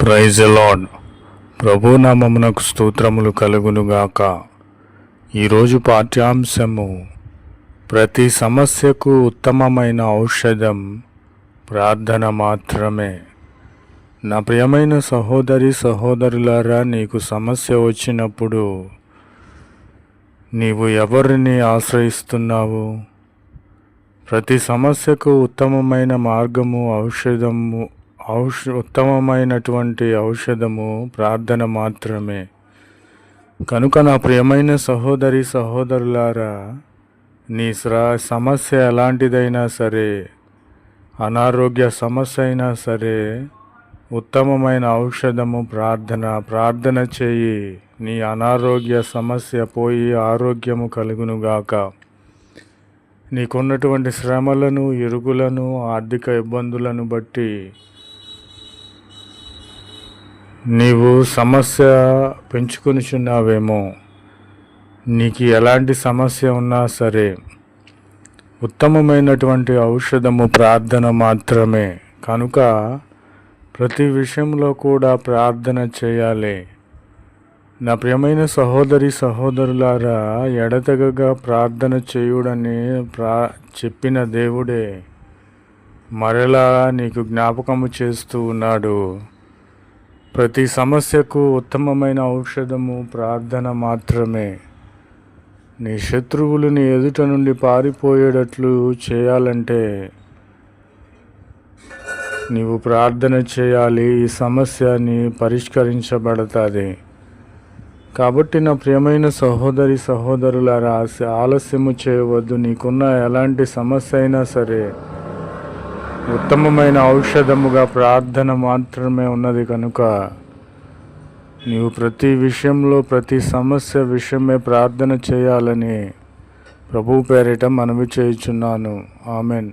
Praise the lord. ప్రభు నామమునకు స్తోత్రములు కలుగునుగాక. ఈరోజు పాఠ్యాంశము, ప్రతి సమస్యకు ఉత్తమమైన ఔషధం ప్రార్థన మాత్రమే. నా ప్రియమైన సహోదరి సహోదరులారా, నీకు సమస్య వచ్చినప్పుడు నీవు ఎవరిని ఆశ్రయిస్తున్నావు? ప్రతి సమస్యకు ఉత్తమమైన మార్గము ఉత్తమమైనటువంటి ఔషధము ప్రార్థన మాత్రమే. కనుక నా ప్రియమైన సహోదరి సహోదరులారా, నీ సమస్య ఎలాంటిదైనా సరే, అనారోగ్య సమస్య అయినా సరే, ఉత్తమమైన ఔషధము ప్రార్థన చేయి. నీ అనారోగ్య సమస్య పోయి ఆరోగ్యము కలుగునుగాక. నీకున్నటువంటి శ్రమలను, ఇరుగులను, ఆర్థిక ఇబ్బందులను బట్టి నీవు సమస్య పెంచుకొనిచున్నావేమో. నీకు ఎలాంటి సమస్య ఉన్నా సరే, ఉత్తమమైనటువంటి ఔషధము ప్రార్థన మాత్రమే. కనుక ప్రతి విషయంలో కూడా ప్రార్థన చేయాలి. నా ప్రియమైన సహోదరి సహోదరులారా, ఎడతెగక ప్రార్థన చేయుడని చెప్పిన దేవుడే మరలా నీకు జ్ఞాపకము చేస్తూ ఉన్నాడు. ప్రతి సమస్యకు ఉత్తమమైన ఔషధము ప్రార్థన మాత్రమే. నీ శత్రువులు నీ ఎదుట నుండి పారిపోయేటట్లు చేయాలంటే నీవు ప్రార్థన చేయాలి. ఈ సమస్యని పరిష్కరించబడతాది. కాబట్టి నా ప్రియమైన సహోదరి సహోదరులారా, ఆలస్యము చేయవద్దు. నీకున్న ఎలాంటి సమస్య అయినా సరే, ఉత్తమమైన ఔషధముగా ప్రార్థన మాత్రమే ఉన్నది. కనుక నీవు ప్రతి విషయంలో, ప్రతి సమస్య విషయమే ప్రార్థన చేయాలని ప్రభు పేరిట మనవి చేయుచున్నాను. ఆమెన్.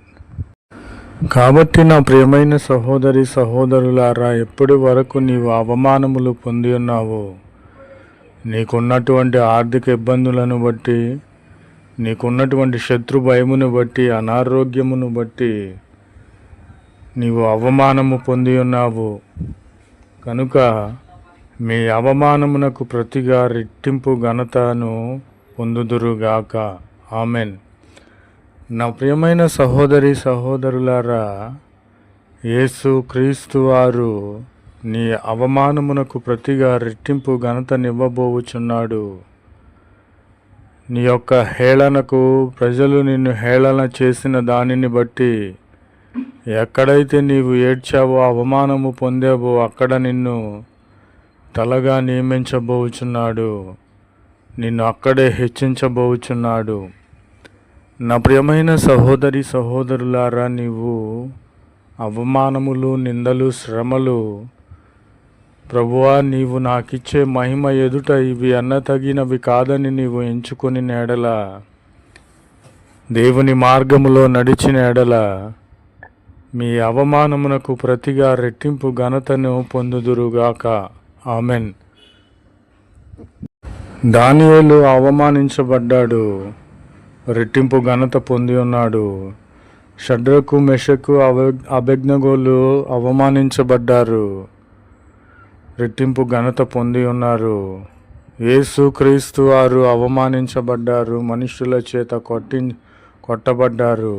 కాబట్టి నా ప్రియమైన సహోదరి సహోదరులారా, ఎప్పటి వరకు నీవు అవమానములు పొంది ఉన్నావో, నీకున్నటువంటి ఆర్థిక ఇబ్బందులను బట్టి, నీకున్నటువంటి శత్రు భయమును బట్టి, అనారోగ్యమును బట్టి నీవు అవమానము పొంది ఉన్నావు. కనుక మీ అవమానమునకు ప్రతిగా రెట్టింపు ఘనతను పొందుదురుగాక. ఆమెన్. నా ప్రియమైన సహోదరి సహోదరులారా, యేసు క్రీస్తు వారు నీ అవమానమునకు ప్రతిగా రెట్టింపు ఘనతనివ్వబోచున్నాడు. నీ యొక్క హేళనకు, ప్రజలు నిన్ను హేళన చేసిన దానిని బట్టి ఎక్కడైతే నీవు ఏడ్చావో, అవమానము పొందావో, అక్కడ నిన్ను తలగా నియమించబోచున్నాడు. నిన్ను అక్కడే హెచ్చించబోచున్నాడు. నా ప్రియమైన సహోదరి సహోదరులారా, నీవు అవమానములు, నిందలు, శ్రమలు, ప్రభువా నీవు నాకిచ్చే మహిమ ఎదుట ఇవి అన్నతగినవి కాదని నీవు ఎంచుకొని ఎడల, దేవుని మార్గములో నడిచిన ఎడల, మీ అవమానమునకు ప్రతిగా రెట్టింపు ఘనతను పొందుదురుగాక. ఆమెన్. దానియేలు అవమానించబడ్డాడు, రెట్టింపు ఘనత పొంది ఉన్నాడు. షడ్రకు, మెషకు, అబేద్నెగోలు అవమానించబడ్డారు, రెట్టింపు ఘనత పొంది ఉన్నారు. యేసు క్రీస్తు వారు అవమానించబడ్డారు, మనుషుల చేత కొట్టబడ్డారు,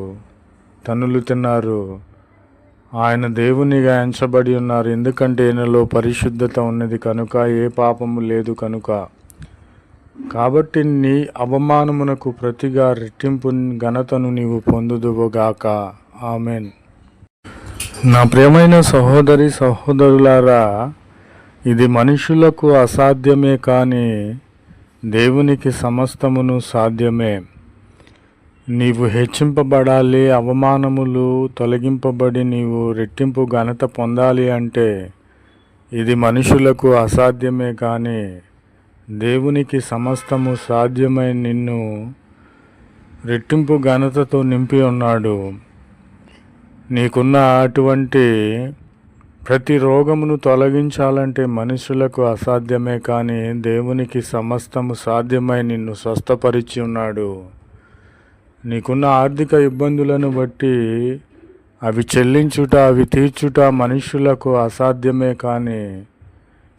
తన్నులు తిన్నారు. ఆయన దేవునిగా ఎంచబడి ఉన్నారు. ఎందుకంటే ఈయనలో పరిశుద్ధత ఉన్నది కనుక, ఏ పాపము లేదు కనుక. కాబట్టి నీ అవమానమునకు ప్రతిగా రెట్టింపు ఘనతను నీవు పొందుదువుగాక. ఆమెన్. నా ప్రియమైన సహోదరి సహోదరులారా, ఇది మనుషులకు అసాధ్యమే, కానీ దేవునికి సమస్తమును సాధ్యమే. నీవు హెచ్చింపబడాలి, అవమానములు తొలగింపబడి నీవు రెట్టింపు ఘనత పొందాలి అంటే ఇది మనుషులకు అసాధ్యమే, కానీ దేవునికి సమస్తము సాధ్యమై నిన్ను రెట్టింపు ఘనతతో నింపి ఉన్నాడు. నీకున్న అటువంటి ప్రతి రోగమును తొలగించాలంటే మనుషులకు అసాధ్యమే, కానీ దేవునికి సమస్తము సాధ్యమై నిన్ను స్వస్థపరిచి ఉన్నాడు. నీకున్న ఆర్థిక ఇబ్బందులను బట్టి అవి చెల్లించుట, అవి తీర్చుట మనుష్యులకు అసాధ్యమే, కానీ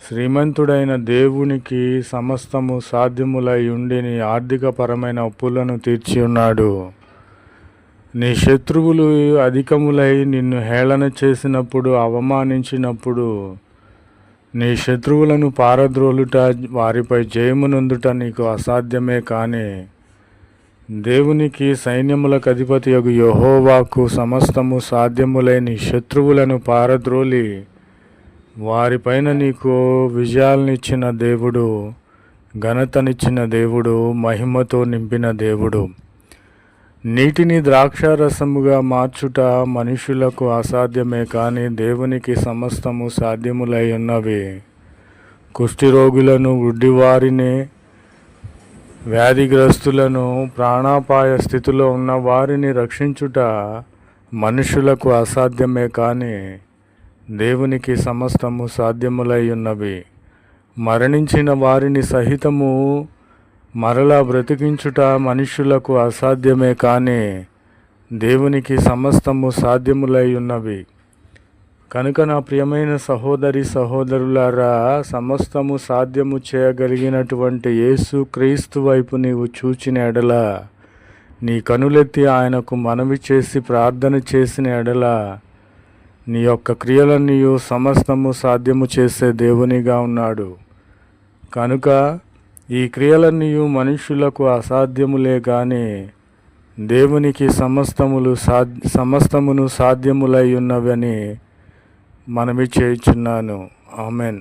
శ్రీమంతుడైన దేవునికి సమస్తము సాధ్యములై ఉండి నీ ఆర్థికపరమైన అప్పులను తీర్చి ఉన్నాడు. నీ శత్రువులు అధికములై నిన్ను హేళన చేసినప్పుడు, అవమానించినప్పుడు, నీ శత్రువులను పారద్రోలుట, వారిపై జయమునందుట నీకు అసాధ్యమే, కానీ దేవునికి సైన్యములకు అధిపతియగు యెహోవాకు సమస్తము సాధ్యములై నీ శత్రువులను పారద్రోలి వారిపైన నీకు విజయాలనిచ్చిన దేవుడు, ఘనతనిచ్చిన దేవుడు, మహిమతో నింపిన దేవుడు. నీటిని ద్రాక్షారసముగా మార్చుట మనుషులకు అసాధ్యమే, కానీ దేవునికి సమస్తము సాధ్యములై ఉన్నవి. కుష్ఠిరోగులను, గుడ్డివారిని, వ్యాధిగ్రస్తులను, ప్రాణాపాయ స్థితిలో ఉన్న వారిని రక్షించుట మనుషులకు అసాధ్యమే, కానీ దేవునికి సమస్తము సాధ్యములై ఉన్నవి. మరణించిన వారిని సహితము మరలా బ్రతికించుట మనుష్యులకు అసాధ్యమే, కానీ దేవునికి సమస్తము సాధ్యములై ఉన్నవి. కనుక నా ప్రియమైన సహోదరి సహోదరులారా, సమస్తము సాధ్యము చేయగలిగినటువంటి యేసు క్రీస్తు వైపు నీవు చూచిన ఎడల, నీ కనులెత్తి ఆయనకు మనవి చేసి ప్రార్థన చేసిన ఎడల, నీ యొక్క క్రియలన్నీ సమస్తము సాధ్యము చేసే దేవునిగా ఉన్నాడు. కనుక ఈ క్రియలన్నీ మనుష్యులకు అసాధ్యములే, కానీ దేవునికి సమస్తమును సాధ్యములై ఉన్నవని మనవి చేయుచున్నాను. ఆమెన్.